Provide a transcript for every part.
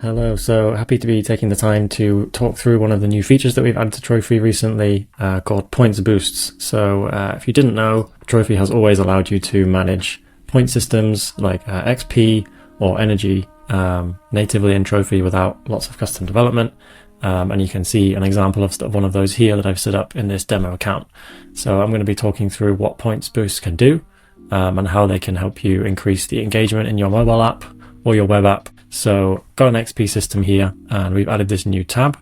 Hello, so happy to be taking the time to talk through one of the new features that we've added to Trophy recently called points boosts. So if you didn't know, Trophy has always allowed you to manage point systems like XP or energy natively in Trophy without lots of custom development. And you can see an example of one of those here that I've set up in this demo account. So I'm going to be talking through what points boosts can do and how they can help you increase the engagement in your mobile app or your web app. So got an XP system here, and we've added this new tab.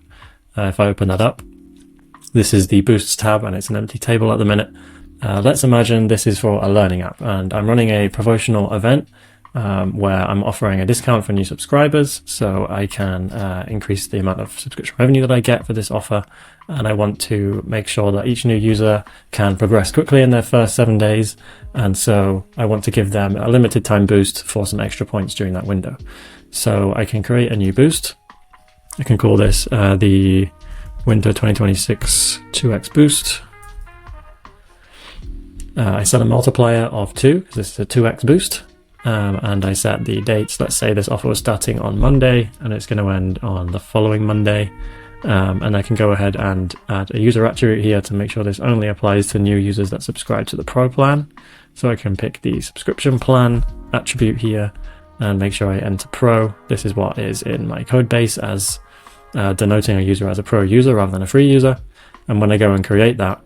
If I open that up, this is the boosts tab, and it's an empty table at the minute. Let's imagine this is for a learning app, and I'm running a promotional event where I'm offering a discount for new subscribers, so I can increase the amount of subscription revenue that I get for this offer. And I want to make sure that each new user can progress quickly in their first 7 days. And so I want to give them a limited time boost for some extra points during that window. So I can create a new boost. I can call this the Winter 2026 2x boost. I set a multiplier of 2 because this is a 2x boost. And I set the dates. Let's say this offer was starting on Monday and it's going to end on the following Monday. And I can go ahead and add a user attribute here to make sure this only applies to new users that subscribe to the Pro plan. So I can pick the subscription plan attribute here and make sure I enter Pro. This is what is in my code base as denoting a user as a Pro user rather than a free user. And when I go and create that,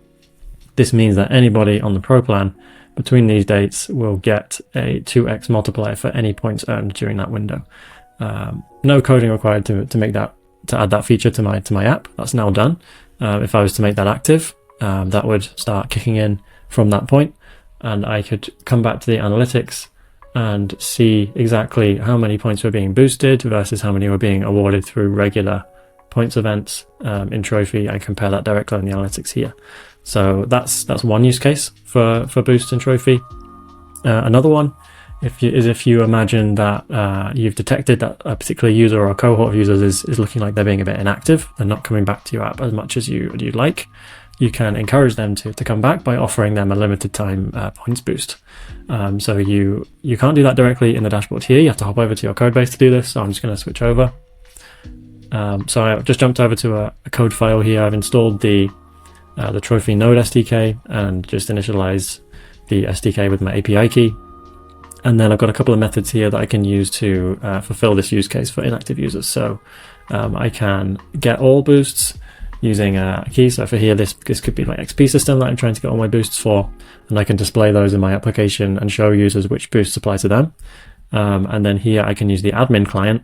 this means that anybody on the Pro plan between these dates will get a 2x multiplier for any points earned during that window. No coding required to make that, to add that feature to my app. That's now done. If I was to make that active, that would start kicking in from that point, and I could come back to the analytics and see exactly how many points were being boosted versus how many were being awarded through regular points events in Trophy, and compare that directly in the analytics here. So that's one use case for boost in Trophy. Another one if you imagine that you've detected that a particular user or a cohort of users is looking like they're being a bit inactive, they're not coming back to your app as much as you'd like, you can encourage them to come back by offering them a limited time points boost. So you can't do that directly in the dashboard here. You have to hop over to your code base to do this. So I'm just going to switch over. So I just jumped over to a code file here. I've installed the Trophy Node SDK and just initialize the SDK with my API key. And then I've got a couple of methods here that I can use to fulfill this use case for inactive users. So I can get all boosts using a key. So for here, this could be my XP system that I'm trying to get all my boosts for. And I can display those in my application and show users which boosts apply to them. And then here I can use the admin client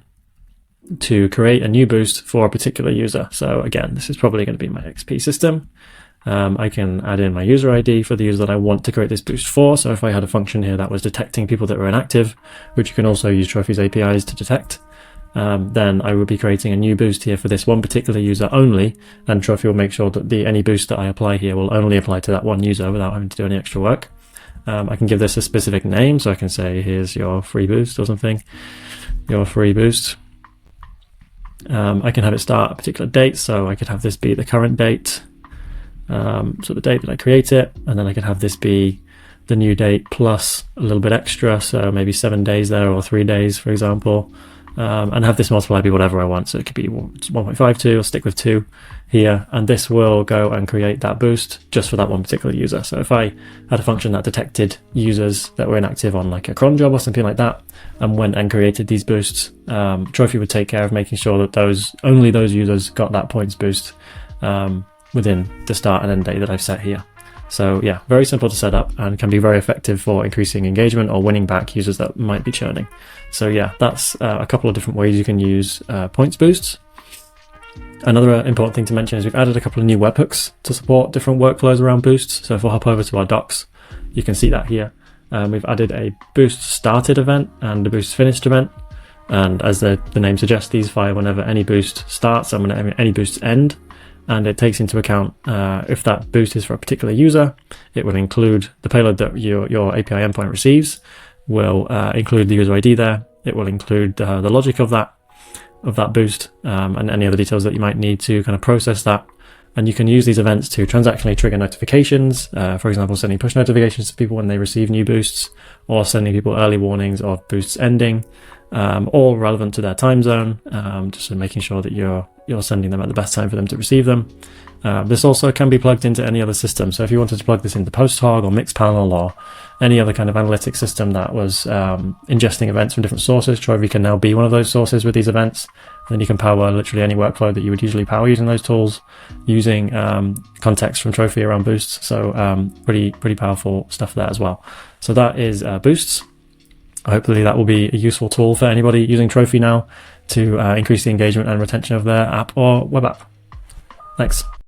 to create a new boost for a particular user. So again, this is probably going to be my XP system. I can add in my user ID for the user that I want to create this boost for. So if I had a function here that was detecting people that were inactive, which you can also use Trophy's APIs to detect, then I would be creating a new boost here for this one particular user only, and Trophy will make sure that any boost that I apply here will only apply to that one user without having to do any extra work. I can give this a specific name, so I can say, here's your free boost or something, your free boost. I can have it start a particular date, so I could have this be the current date. So the date that I create it, and then I could have this be the new date plus a little bit extra, so maybe 7 days there or 3 days, for example, and have this multiply be whatever I want. So it could be 1.52 or stick with 2 here, and this will go and create that boost just for that one particular user. So if I had a function that detected users that were inactive on like a cron job or something like that, and went and created these boosts, Trophy would take care of making sure that only those users got that points boost within the start and end date that I've set here. So yeah, very simple to set up and can be very effective for increasing engagement or winning back users that might be churning. So yeah, that's a couple of different ways you can use points boosts. Another important thing to mention is we've added a couple of new webhooks to support different workflows around boosts. So if we hop over to our docs, you can see that here. We've added a boost started event and a boost finished event. And as the name suggests, these fire whenever any boost starts and whenever any boosts end. And it takes into account if that boost is for a particular user, it will include the payload that your API endpoint receives, will include the user ID there. It will include the logic of that boost and any other details that you might need to kind of process that. And you can use these events to transactionally trigger notifications, for example, sending push notifications to people when they receive new boosts, or sending people early warnings of boosts ending. all relevant to their time zone, just in making sure that you're sending them at the best time for them to receive them. This also can be plugged into any other system. So if you wanted to plug this into PostHog or Mixpanel or any other kind of analytics system that was ingesting events from different sources, Trophy can now be one of those sources with these events. And then you can power literally any workflow that you would usually power using those tools, using context from Trophy around boosts. So pretty powerful stuff there as well. So that is boosts. Hopefully that will be a useful tool for anybody using Trophy now to increase the engagement and retention of their app or web app. Thanks.